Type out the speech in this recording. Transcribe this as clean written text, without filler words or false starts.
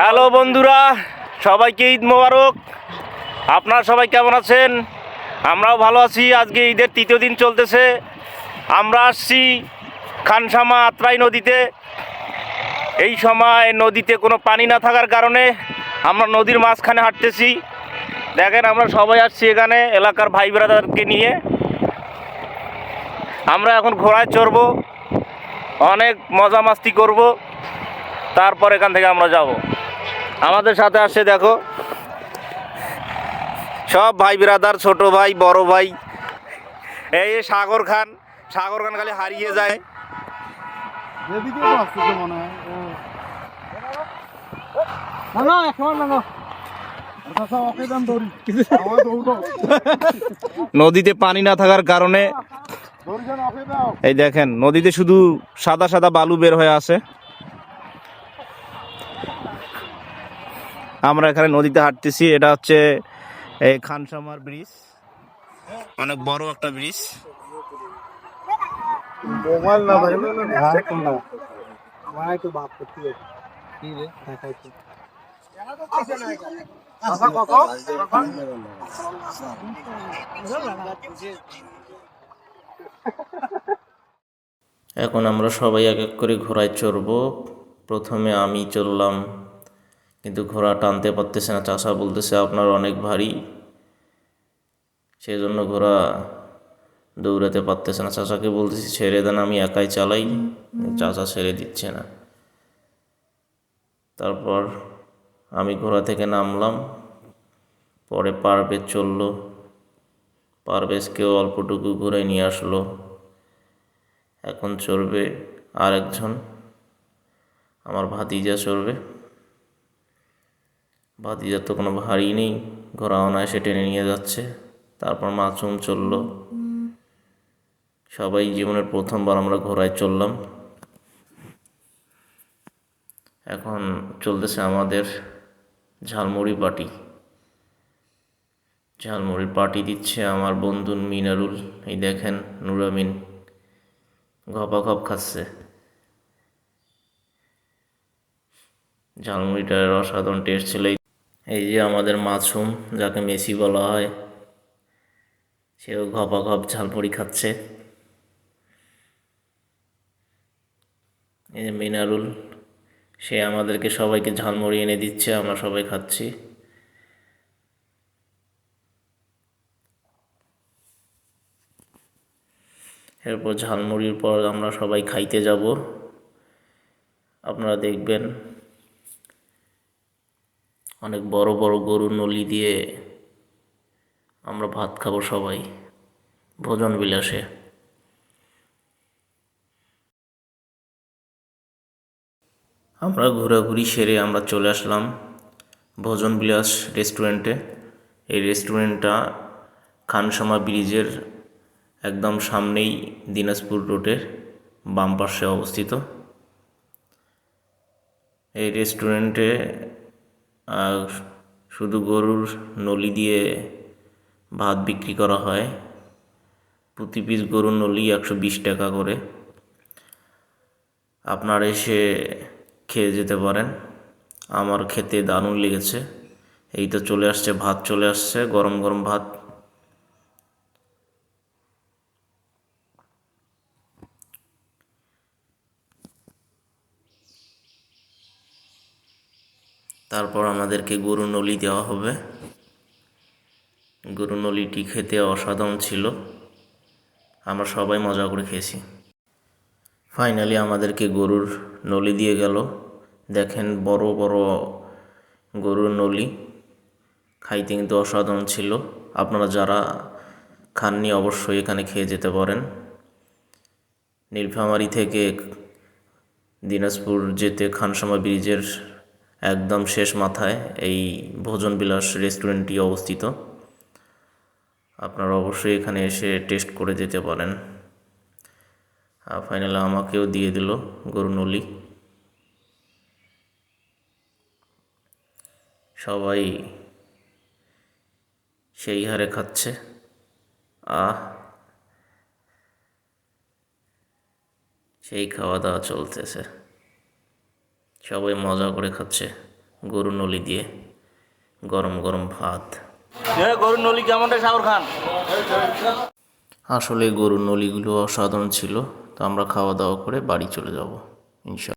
Hello বন্ধুরা, সবাইকে ঈদ মোবারক। আপনারা সবাই কেমন আছেন? আমরাও ভালো আছি। আজকে ঈদের তৃতীয় দিন চলতেছে। আমরা আসছি খানসামা আত্রাই নদীতে। এই সময় নদীতে কোনো পানি না থাকার কারণে আমরা নদীর মাঝখানে হাঁটতেছি। দেখেন, আমরা সবাই আসছি এখানে এলাকার ভাই ব্রাদারকে নিয়ে। আমরা এখন ঘোড়ায় চড়বো, অনেক মজা মাস্তি করব, তারপর এখান থেকে আমরা যাব। আমাদের সাথে আসছে দেখো সব ভাই ব্রাদার, ছোট ভাই, বড় ভাই। এই সাগর খান খালি হারিয়ে যায়। নদীতে পানি না থাকার কারণে এই দেখেন, নদীতে শুধু সাদা সাদা বালু বের হয়ে আছে। আমরা এখানে নদীতে হাঁটতেছি। এটা হচ্ছে এই খানসামার ব্রিজ, অনেক বড় একটা ব্রিজ। এখন আমরা সবাই এক এক করে ঘোড়ায় চড়বো। প্রথমে আমি চললাম, কিন্তু ঘোড়া টানতে পারতেছে না। চাষা বলতেছে আপনার অনেক ভারী, সেই জন্য ঘোড়া দৌড়াতে পারতেছে না। চাচাকে বলতেছি ছেড়ে দেন, আমি একাই চালাই। চাচা ছেড়ে দিচ্ছে না। তারপর আমি ঘোড়া থেকে নামলাম। পরে পারভেজ চললো, পারভেজকেও অল্পটুকু ঘোড়ায় নিয়ে আসলো। এখন চড়বে আর একজন, আমার ভাতিজা চড়বে। ভাতিজার তো কোনো ভারী নেই, ঘোড়া অনায়াসে টেনে নিয়ে যাচ্ছে। তারপর মাসুম চলল। সবাই জীবনের প্রথমবার আমরা ঘোড়ায় চললাম। এখন চলতেছে আমাদের ঝালমুড়ি পার্টি। ঝালমুড়ির পার্টি দিচ্ছে আমার বন্ধু মিনারুল। এই দেখেন, নুরামিন ঘপাঘপ খাচ্ছে। ঝালমুড়িটার অসাধারণ টেস্ট ছিল। এই যে আমাদের মাসুম, যাকে মেসি বলা হয়, সেও ঘপাঘপ ঝালমুড়ি খাচ্ছে। এই যে মিনারুল, সে আমাদেরকে সবাইকে ঝালমুড়ি এনে দিচ্ছে, আমরা সবাই খাচ্ছি। এরপর ঝালমুড়ির পর আমরা সবাই খাইতে যাব। আপনারা দেখবেন অনেক বড় বড় গরুর নলি দিয়ে আমরা ভাত খাবো সবাই, ভোজন বিলাসে। আমরা ঘোরাঘুরি সেরে আমরা চলে আসলাম ভোজন বিলাস রেস্টুরেন্টে। এই রেস্টুরেন্টটা খানসামা ব্রিজের একদম সামনেই, দিনাজপুর রোডের বাম পাশে অবস্থিত। এই রেস্টুরেন্টে শুধু গরুর নলি দিয়ে ভাত বিক্রি করা হয়। প্রতি পিস গরুর নলি 120 টাকা করে। আপনারা এসে খেয়ে যেতে পারেন। আমার খেতে দারুণ লেগেছে। এই তো চলে আসছে ভাত, চলে আসছে গরম গরম ভাত। তারপর আমাদেরকে গরু নলি দেওয়া হবে। গরু নলিটি খেতে অসাধারণ ছিল, আমরা সবাই মজা করে খেয়েছি। ফাইনালি আমাদেরকে গরুর নলি দিয়ে গেল। দেখেন, বড় বড় গরুর নলি, খাইতে কিন্তু অসাধারণ ছিল। আপনারা যারা খাননি অবশ্যই এখানে খেয়ে যেতে পারেন। নীলফামারী থেকে দিনাজপুর যেতে খানসামা ব্রিজের একদম শেষ মাথায় এই ভোজন বিলাস রেস্টুরেন্টটি অবস্থিত। আপনারা অবশ্যই এখানে এসে টেস্ট করে যেতে পারেন। ফাইনালি আমাকেও দিয়ে দিল গরু নলি। সবাই সেই হারে খাচ্ছে। সেই খাওয়া দাওয়া চলতেছে। সবাই মজা করে খাচ্ছে গরুর নলি দিয়ে গরম গরম ভাত। গরুর নলি কেমন রে শাহরুখ খান? আসলে গরুর নলিগুলো অসাধারণ ছিল। তো আমরা খাওয়া দাওয়া করে বাড়ি চলে যাব ইনশাআল্লাহ।